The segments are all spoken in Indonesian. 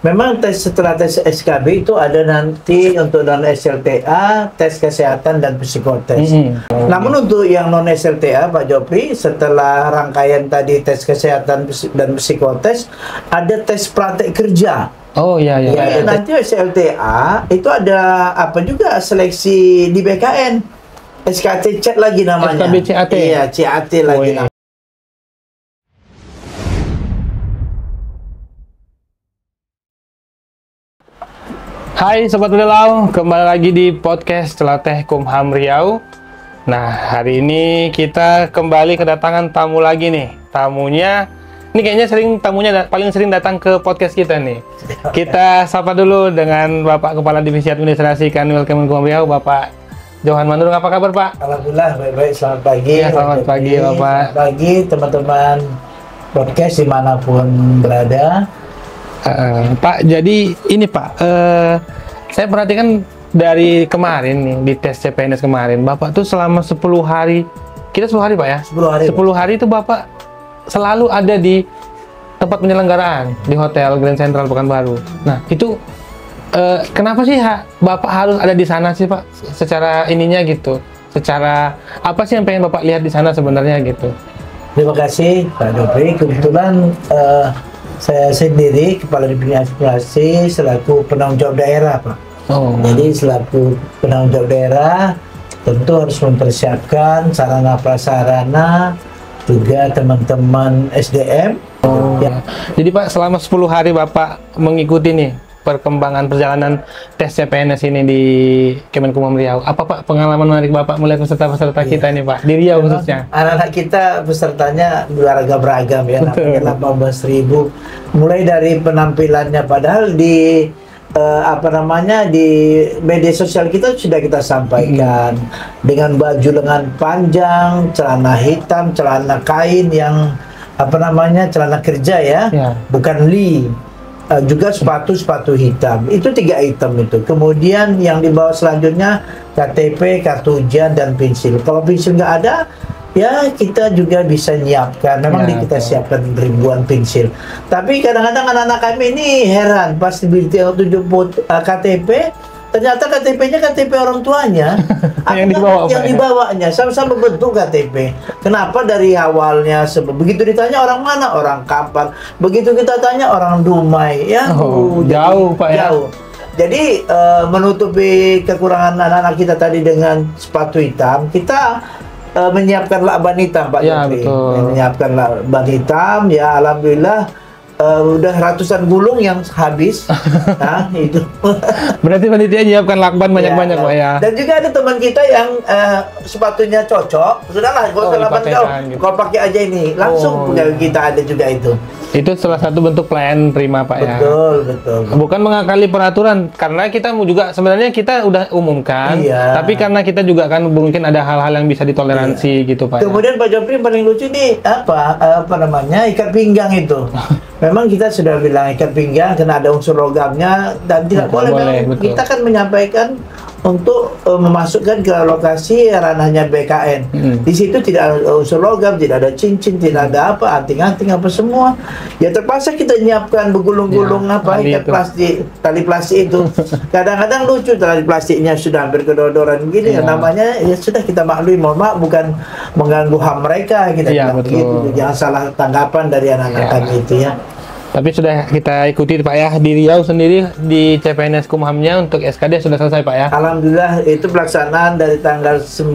Memang setelah tes SKB itu ada nanti untuk non SLTA, tes kesehatan dan psikotes. Namun untuk yang non SLTA, Pak Jopri, setelah rangkaian tadi tes kesehatan dan psikotes, ada tes praktek kerja. Oh iya. Nanti SLTA itu ada apa juga seleksi di BKN. SKT CAT lagi namanya. SKB CAT. Iya, CAT lagi namanya. Hai Sobat Riau, kembali lagi di podcast Celateh Kumham Riau. Nah, hari ini kita kembali kedatangan tamu lagi nih. Tamunya, ini kayaknya paling sering datang ke podcast kita nih. Kita sapa dulu dengan Bapak Kepala Divisi Administrasi Kanwil Kemenkumham Riau, Bapak Johan Manurung. Apa kabar, Pak? Alhamdulillah, baik-baik. Selamat pagi. Ya, selamat pagi, Bapak. Selamat pagi, teman-teman podcast dimanapun berada. Pak, jadi ini Pak, saya perhatikan dari kemarin nih, di tes CPNS kemarin, Bapak tuh selama 10 hari, kita 10 hari Pak ya? 10 hari. 10 hari itu Bapak selalu ada di tempat penyelenggaraan, di Hotel Grand Central Pekanbaru. Nah, itu kenapa sih Bapak harus ada di sana sih Pak? Secara ininya gitu, secara apa sih yang pengen Bapak lihat di sana sebenarnya gitu? Terima kasih Pak Dopri. Kebetulan saya sendiri Kepala Divisi Administrasi selaku penanggung jawab daerah, Pak. Jadi selaku penanggung jawab daerah tentu harus mempersiapkan sarana prasarana, juga teman-teman SDM. Jadi Pak, selama 10 hari Bapak mengikuti nih perkembangan perjalanan tes CPNS ini di Kemenkumham Riau. Apa Pak pengalaman menarik Bapak melihat peserta-peserta kita ini Pak, di Riau khususnya? Anak-anak kita pesertanya beragam ya, namanya 18.000. Mulai dari penampilannya, padahal di di media sosial kita sudah kita sampaikan dengan baju lengan panjang, celana hitam, celana kain yang celana kerja ya. Bukan li. Juga sepatu hitam, itu 3 item itu. Kemudian yang di bawah selanjutnya KTP, kartu ujian, dan pensil. Kalau pensil nggak ada, ya kita juga bisa nyiapkan. Memang kita siapkan ribuan pensil. Tapi kadang-kadang anak-anak kami ini heran pas tunjuk KTP, ternyata KTP-nya KTP orang tuanya. yang dibawanya sama-sama bentuk KTP. Kenapa dari awalnya begitu ditanya orang mana, orang kapan, begitu kita tanya orang Dumai ya. Jauh Pak ya. Jauh. Jadi menutupi kekurangan anak-anak kita tadi dengan sepatu hitam, kita menyiapkan lakban hitam Pak Jopri. Menyiapkan lakban hitam, ya alhamdulillah. Udah ratusan gulung yang habis. Nah, itu. Berarti panitia nyiapkan lakban banyak-banyak Pak ya. Dan juga ada teman kita yang sepatunya cocok. Sudahlah, gak usah lakban kau. Gitu. Kau pakai aja ini. Langsung kita ada juga itu. Itu salah satu bentuk pelayanan prima Pak ya. Betul. Bukan mengakali peraturan, karena kita juga sebenarnya kita udah umumkan. Tapi karena kita juga kan mungkin ada hal-hal yang bisa ditoleransi gitu Pak. Kemudian Pak Jopri yang paling lucu nih ikat pinggang itu. Memang kita sudah bilang ikat pinggang karena ada unsur logamnya dan tidak boleh. Kita kan menyampaikan untuk memasukkan ke lokasi ranahnya BKN. Di situ tidak ada unsur logam, tidak ada cincin, tidak ada anting-anting apa semua. Ya terpaksa kita nyiapkan bergulung-gulung ikat plastik, tali plastik itu. Kadang-kadang lucu tali plastiknya sudah hampir kedodoran begini. Namanya ya sudah kita maklumi, mohon maaf bukan mengganggu HAM mereka kita bilang gitu. Jangan salah tanggapan dari anak-anak kami itu ya. Tapi sudah kita ikuti Pak ya, di Riau sendiri di CPNS Kumhamnya untuk SKD sudah selesai Pak ya? Alhamdulillah itu pelaksanaan dari tanggal 19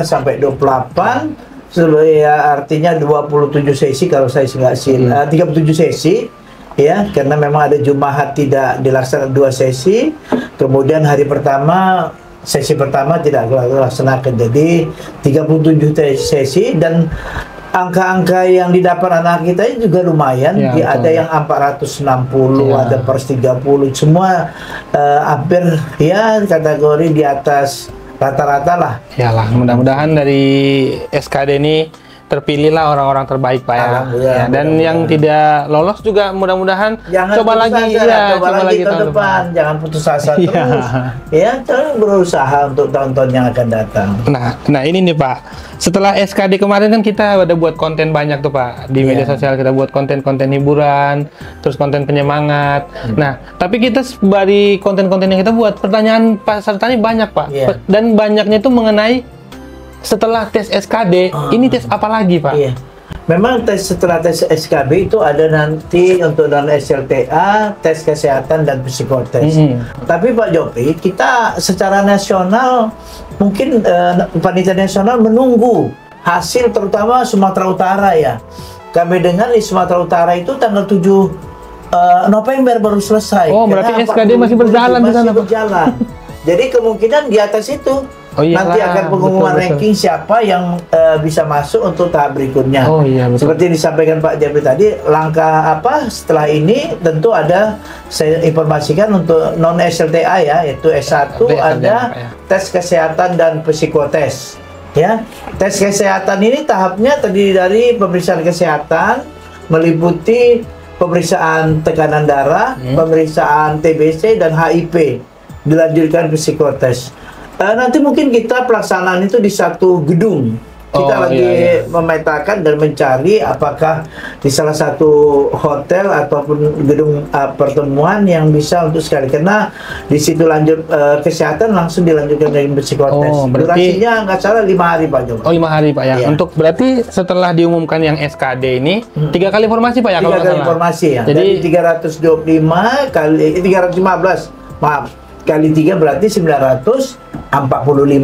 sampai 28, ya artinya 27 sesi kalau saya nggak silap, 37 sesi ya, karena memang ada Jumat tidak dilaksanakan 2 sesi, kemudian hari pertama sesi pertama tidak dilaksanakan, jadi 37 sesi. Dan angka-angka yang didapat anak kita ini juga lumayan. Ada yang 460, ada per 30, semua hampir ya kategori di atas rata-rata lah. Yalah, mudah-mudahan dari SKD ini terpilihlah orang-orang terbaik Pak ya. Alhamdulillah, Ya, dan yang tidak lolos juga mudah-mudahan Jangan coba putus lagi asa, ya, coba lagi tahun depan. Jangan putus asa Iya. terus. Ya, terus berusaha untuk tahun-tahun yang akan datang. Nah ini nih Pak, setelah SKD kemarin kan kita udah buat konten banyak tuh Pak di media Iya. sosial, kita buat konten-konten hiburan, terus konten penyemangat. Nah tapi kita dari konten-konten yang kita buat, pertanyaan peserta ini banyak Pak, Iya. dan banyaknya itu mengenai setelah tes SKD, ini tes apa lagi Pak? Iya. Memang setelah tes SKB itu ada nanti untuk non SLTA, tes kesehatan dan psikotes. Tapi Pak Jopri, kita secara nasional mungkin panitia nasional menunggu hasil terutama Sumatera Utara ya. Kami dengar di Sumatera Utara itu tanggal 7 November baru selesai. Oh, berarti Kenapa? SKD masih berjalan di sana, Masih Pak? berjalan. Jadi kemungkinan di atas itu Oh, iyalah, nanti akan pengumuman betul. ranking siapa yang bisa masuk untuk tahap berikutnya. Oh iya betul. Seperti yang disampaikan Pak Jabri tadi, langkah apa setelah ini tentu ada, saya informasikan untuk non SLTA ya, yaitu S1 Ada ada Pak, ya. tes kesehatan dan psikotes. Ya, tes kesehatan ini tahapnya terdiri dari pemeriksaan kesehatan, meliputi pemeriksaan tekanan darah, pemeriksaan TBC dan HIV, dilanjutkan psikotes. Nanti mungkin kita pelaksanaan itu di satu gedung. Kita Oh, lagi iya. memetakan dan mencari apakah di salah satu hotel ataupun gedung pertemuan yang bisa untuk sekali, karena di situ lanjut kesehatan langsung dilanjutkan dengan psikotes. Oh, berarti- Durasinya nggak salah 5 hari Pak Joko. Oh 5 hari Pak ya. Iya. Untuk berarti setelah diumumkan yang SKD ini 3 kali informasi Pak ya kalau 3 nggak kali salah. informasi ya. Jadi Dari 325 kali 315 maaf kali 3 berarti 945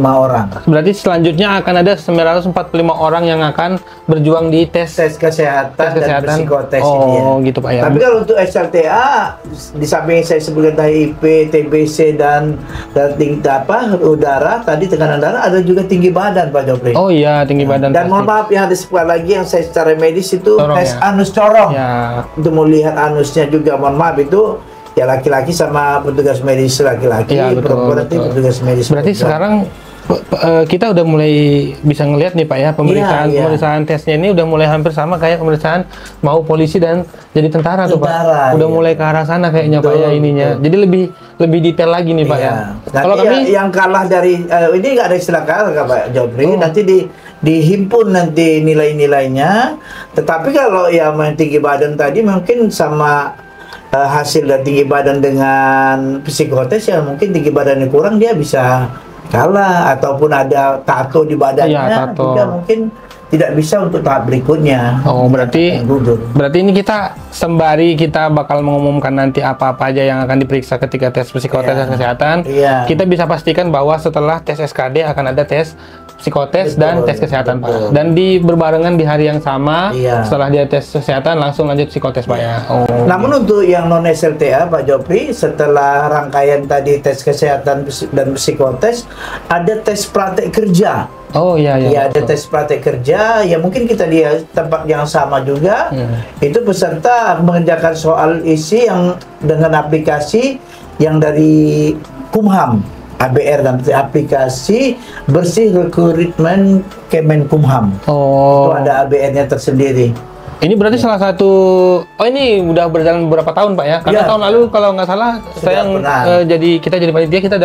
orang. berarti selanjutnya akan ada 945 orang yang akan berjuang di tes Tes kesehatan, Tes kesehatan. dan psikotes ini ya. Oh, gitu Pak ya. Tapi kalau untuk SLTA, di samping saya sebutkan HIV, TBC dan tingkat udara, tadi tekanan darah, ada juga tinggi badan Pak Jopri. Oh iya, tinggi badan Dan pasti. mohon maaf yang ada sebuah lagi yang saya secara medis itu Corong tes ya? anus corong. Ya. Untuk melihat anusnya juga, mohon maaf itu ya laki-laki sama petugas medis laki-laki, Iya, betul, perempuan nanti betul. petugas medis. Berarti perempuan. sekarang kita udah mulai bisa ngelihat nih Pak ya, pemeriksaan Iya, iya. pemeriksaan tesnya ini udah mulai hampir sama kayak pemeriksaan mau polisi dan jadi tentara tuh Pak. Tentara, Udah iya. mulai ke arah sana kayaknya Pak ya Betul, ininya. betul. Jadi lebih detail lagi nih Pak ya. Nanti Kalau kami yang kalah dari ini nggak ada istilah kalah Pak Jopri, Oh. nanti dihimpun nanti nilai-nilainya. Tetapi kalau yang tinggi badan tadi mungkin sama hasil dari tinggi badan dengan psikotes, ya mungkin tinggi badannya kurang dia bisa kalah, ataupun ada tato di badannya Iya, tato. juga mungkin tidak bisa untuk tahap berikutnya. Oh, berarti Gugur. ini kita sembari kita bakal mengumumkan nanti apa-apa aja yang akan diperiksa ketika tes psikotes Iya. dan kesehatan. Iya. Kita bisa pastikan bahwa setelah tes SKD akan ada tes psikotes Betul, dan tes kesehatan betul. Pak. Dan berbarengan di hari yang sama. Iya. Setelah dia tes kesehatan langsung lanjut psikotes Pak ya. Oh. Namun untuk yang non SLTA Pak Jopri, setelah rangkaian tadi tes kesehatan dan psikotes, ada tes praktek kerja. Oh iya iya. Ya, ada tes praktek kerja, ya mungkin kita di tempat yang sama juga. Itu peserta mengerjakan soal isi yang dengan aplikasi yang dari Kumham, ABR, dan aplikasi bersih rekrutmen Kemenkumham. Oh. Itu ada ABR-nya tersendiri. Ini berarti salah satu. Oh ini udah berjalan beberapa tahun Pak ya? Karena Iya, tahun lalu kalau nggak salah saya yang pernah. kita jadi panitia kita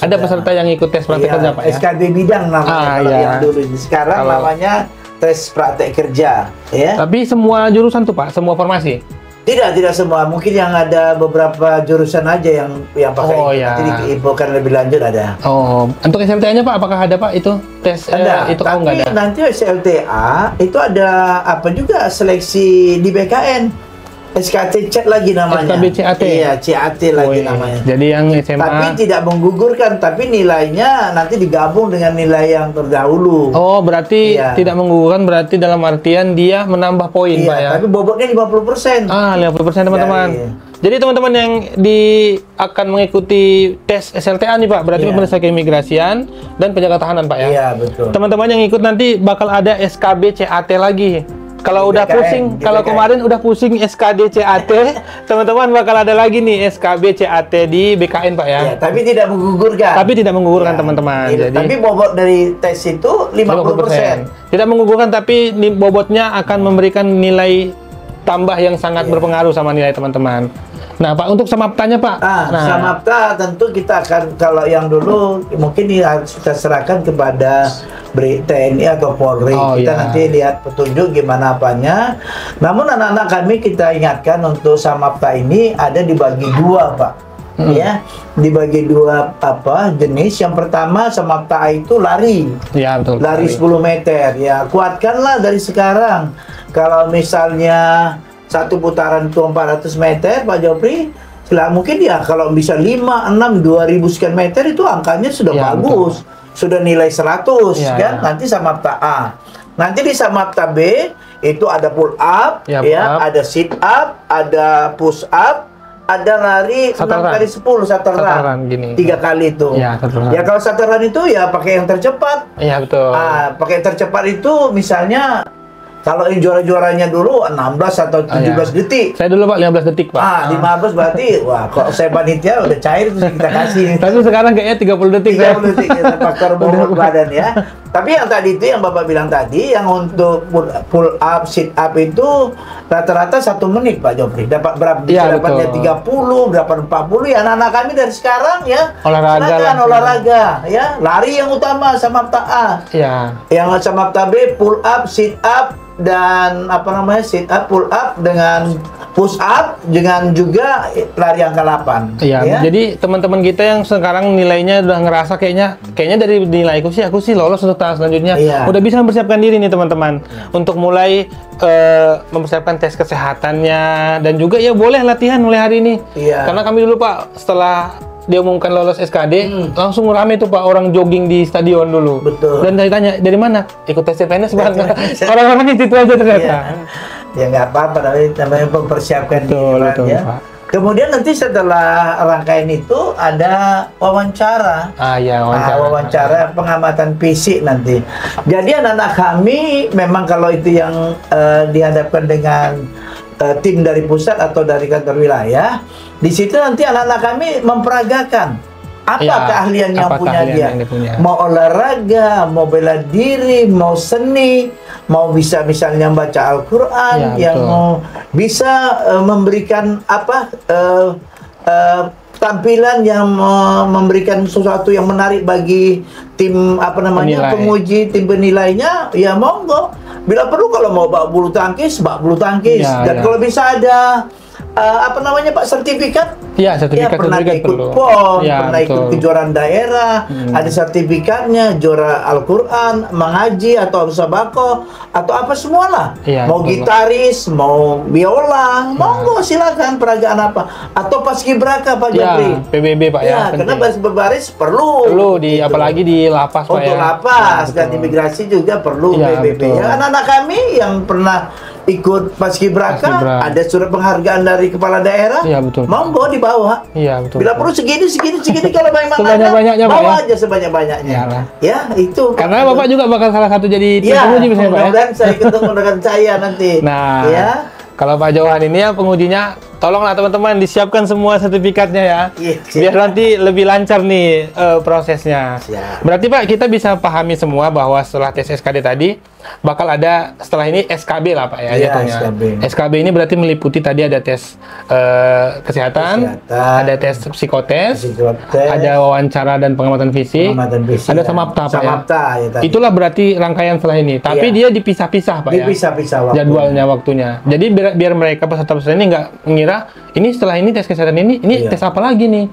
ada peserta yang ikut tes praktek Iya, kerja Pak ya. SKD bidang namanya kalau iya. yang dulu. Sekarang Kalau- namanya tes praktek kerja, ya. Tapi semua jurusan tuh Pak, semua formasi. Tidak semua. Mungkin yang ada beberapa jurusan aja yang pakai Oh, itu. ya. Nanti diinfokan lebih lanjut ada. Oh, untuk SLTA-nya Pak, apakah ada Pak itu tes Ada, itu? Oh tapi nggak ada. nanti SLTA itu ada apa juga seleksi di BKN. SKT CAT lagi namanya. SKB CAT? Iya, CAT lagi Wih, namanya. Jadi yang SMA. Tapi tidak menggugurkan, tapi nilainya nanti digabung dengan nilai yang terdahulu. Oh, berarti Iya. tidak menggugurkan, berarti dalam artian dia menambah poin Pak ya. Iya, tapi bobotnya 50%. 50% teman-teman. Iya. Jadi teman-teman yang akan mengikuti tes SLTA nih Pak, berarti Iya. pemeriksa keimigrasian dan penjaga tahanan Pak ya. Iya, betul. Teman-teman yang ikut nanti bakal ada SKB CAT lagi. Kalau udah BKN, pusing, di kalau BKN. kemarin udah pusing SKD CAT, teman-teman bakal ada lagi nih SKB CAT di BKN Pak ya. Ya, tapi tidak menggugurkan. Tapi tidak menggugurkan Ya, teman-teman. iya, Jadi tapi bobot dari tes itu 50%. Tidak menggugurkan, tapi bobotnya akan memberikan nilai tambah yang sangat Iya. berpengaruh sama nilai teman-teman. Nah Pak, untuk samaptanya Pak. Nah, Samapta tentu kita akan, kalau yang dulu mungkin harus kita serahkan kepada TNI atau Polri. Oh, Kita iya. nanti lihat petunjuk gimana apanya. Namun anak-anak kami kita ingatkan untuk Samapta ini ada dibagi dua, Pak. Ya, dibagi dua jenis. Yang pertama Samapta A itu lari. ya betul. Lari 10 meter. Ya, kuatkanlah dari sekarang. Kalau misalnya satu putaran itu 400 meter, Pak Jopri, mungkin ya kalau bisa 5, 6, 2000 sekian meter itu angkanya sudah Ya, bagus. Sudah nilai 100 Ya, kan, ya. nanti Samapta A. Nanti di Samapta B itu ada pull up, Ya, ya, pull up. ada sit up, ada push up, ada lari 6 Satu run. kali 10 satu Satu run. run gini. 3 kali itu. Ya, satu run. Ya kalau satu run itu ya pakai yang tercepat. Iya betul. Pakai yang tercepat itu misalnya kalau yang juara-juaranya dulu 16 atau 17 detik. Saya dulu Pak 15 detik Pak. 15 berarti wah kok saya panitia udah cair terus kita kasih. Tapi sekarang kayaknya 30 detik 30 detik ya, faktor bobot badan ya. Tapi yang tadi itu yang Bapak bilang tadi, yang untuk pull up, sit up itu rata-rata 1 menit Pak Jopri. Dapat berapa? Bisa Iya, dapatnya betul. 30, berapa 40 ya. Anak-anak kami dari sekarang ya. Olahraga silakan langsung. olahraga ya. Lari yang utama Samapta A. Iya. Yang Samapta B pull up, sit up dan sit up, pull up dengan push up dengan juga lari angka 8. Iya, ya. jadi teman-teman kita yang sekarang nilainya udah ngerasa kayaknya dari nilaiku sih lolos untuk tahap selanjutnya. Iya. Udah bisa mempersiapkan diri nih teman-teman untuk mulai mempersiapkan tes kesehatannya dan juga ya boleh latihan mulai hari ini. Iya. Karena kami dulu Pak setelah diumumkan lolos SKD, langsung rame tuh Pak orang jogging di stadion dulu. Betul. Dan saya tanya, dari mana? Ikut tes CPNS Bang. Orang-orangnya itu aja ternyata. Iya. Ya nggak apa-apa, namanya mempersiapkan Betul, diri, betul, ya. Pak. Kemudian nanti setelah rangkaian itu ada wawancara. Ya, Wawancara pengamatan fisik nanti. Jadi anak-anak kami memang kalau itu yang dihadapkan dengan tim dari pusat atau dari kantor wilayah, di situ nanti anak-anak kami memperagakan apa Ya, keahlian yang apa punya keahlian dia. yang dia punya. Mau olahraga, mau bela diri, mau seni, mau bisa misalnya baca Al-Quran, Ya, yang betul. mau bisa memberikan tampilan yang memberikan sesuatu yang menarik bagi tim Penilai. penguji, tim penilainya, ya monggo. Bila perlu kalau mau bak bulu tangkis, Ya, dan ya. kalau bisa ada Pak, sertifikat. Iya, Ya, pernah sertifikat ikut perlu. PON, Ya, pernah ikut betul. kejuaraan daerah, ada sertifikatnya, juara Al-Quran, mengaji atau musabaqah atau apa semualah. Iya, Mau betul, gitaris, mau biola, monggo silakan peragaan apa. Atau paskibraka Pak Ya, Jopri. PBB Pak ya. Ya, karena penting. baris perlu. Perlu Gitu. apalagi di lapas Pak Untuk ya. lapas Ya, dan betul. imigrasi juga perlu Iya, PBB. betul. Ya, anak-anak kami yang pernah ikut paskibraka, Paskibra. ada surat penghargaan dari kepala daerah. Iya, betul. Monggo dibawa. Iya, betul. Bila perlu segini kalau memang Sebanyak-banyaknya, ada, Pak, bawa ya? aja sebanyak-banyaknya. Iyalah. Ya, itu. Karena Bapak juga bakal salah satu jadi tim ya, penguji misalnya Pak ya. mudah-mudahan saya ketemu dengan saya nanti. Nah, ya. kalau Pak Johan ini ya pengujinya, tolonglah teman-teman disiapkan semua sertifikatnya ya. Iya, siap. Biar nanti lebih lancar nih prosesnya. Siap. Berarti Pak kita bisa pahami semua bahwa setelah tes SKD tadi bakal ada setelah ini SKB lah Pak ya Iya, jatuhnya. SKB. SKB ini berarti meliputi tadi ada tes kesehatan, ada tes psikotes, Psikotes, ada wawancara dan pengamatan fisik, pengamatan fisik, ada ya. samapta Pak ya. Samapta, ya tadi. Itulah berarti rangkaian setelah ini. Tapi Iya. dia dipisah-pisah Pak ya. Dipisah-pisah waktu. Jadwalnya, waktunya. Jadi biar mereka peserta-peserta ini nggak mengira ini setelah ini tes kesehatan ini Iya. tes apa lagi nih.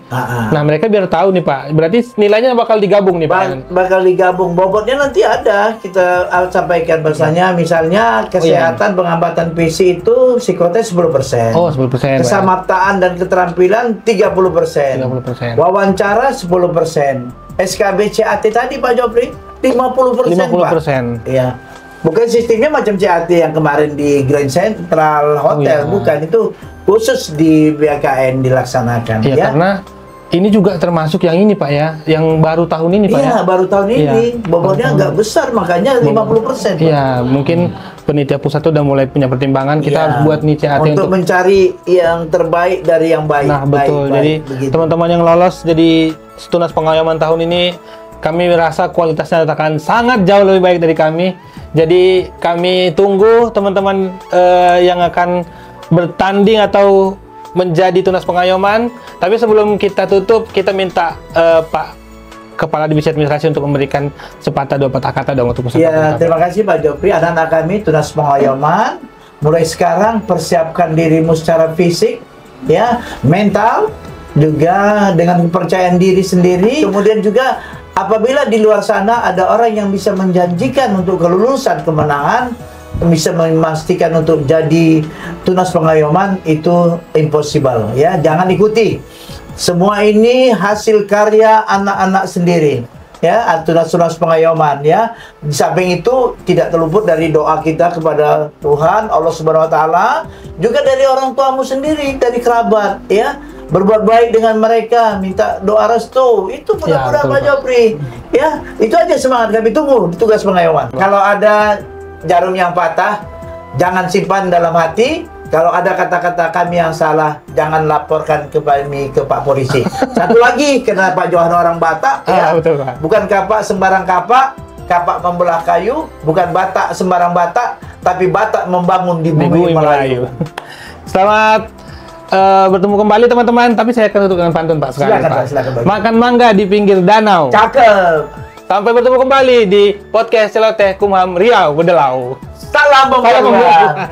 Nah mereka biar tahu nih Pak. Berarti nilainya bakal digabung nih Pak. Bakal digabung, bobotnya nanti ada, kita sampaikan bahasanya, misalnya kesehatan pengamatan fisik itu psikotes 10%. Oh 10%. Kesamaptaan dan keterampilan 30%. 30%. Wawancara 10%. SKB CAT tadi Pak Jopri 50%. 50%. Pak. Iya. Bukan sistemnya macam CAT yang kemarin di Grand Central Hotel, iya. bukan, itu khusus di BKN dilaksanakan. Iya ya. karena ini juga termasuk yang ini Pak ya, yang baru tahun ini Pak Iya, ya. baru tahun Iya. ini. Bobotnya nggak besar, makanya 50%. Pak. Iya, mungkin penitia pusat tuh udah mulai punya pertimbangan, kita harus buat nih CAT untuk mencari yang terbaik dari yang baik. Nah, betul. Jadi teman-teman yang lolos jadi tunas pengayoman tahun ini, kami merasa kualitasnya akan sangat jauh lebih baik dari kami. Jadi kami tunggu teman-teman yang akan bertanding atau menjadi tunas pengayoman. Tapi sebelum kita tutup, kita minta Pak Kepala Divisi Administrasi untuk memberikan sepatah dua patah kata dong untuk peserta. Ya, terima kasih Pak Jopri. Anak-anak kami tunas pengayoman, mulai sekarang persiapkan dirimu secara fisik, ya, mental, juga dengan kepercayaan diri sendiri. Kemudian juga apabila di luar sana ada orang yang bisa menjanjikan untuk kelulusan kemenangan, bisa memastikan untuk jadi tunas pengayoman, itu impossible, ya. Jangan ikuti. Semua ini hasil karya anak-anak sendiri, ya, tunas-tunas pengayoman, ya. Di samping itu tidak terluput dari doa kita kepada Tuhan Allah Subhanahu Wa Taala, juga dari orang tuamu sendiri, dari kerabat, ya. Berbuat baik dengan mereka, minta doa restu, itu mudah-mudahan Pak Jopri, ya. Itu aja semangat kami tunggu di tugas pengayoman. Kalau ada jarum yang patah, jangan simpan dalam hati. Kalau ada kata-kata kami yang salah, jangan laporkan ke kami, ke Pak Polisi. Satu lagi, karena Pak Johan orang Batak, ya. Betul, Pak. Bukan kapak sembarang kapak membelah kayu, bukan Batak sembarang Batak, tapi Batak membangun di bumi Melayu. Selamat bertemu kembali teman-teman, tapi saya akan tutup dengan pantun Pak sekali. Silakan. Makan mangga di pinggir danau. Cakep. Sampai bertemu kembali di podcast Celoteh Kumham Riau Bedelau. Salam membawa.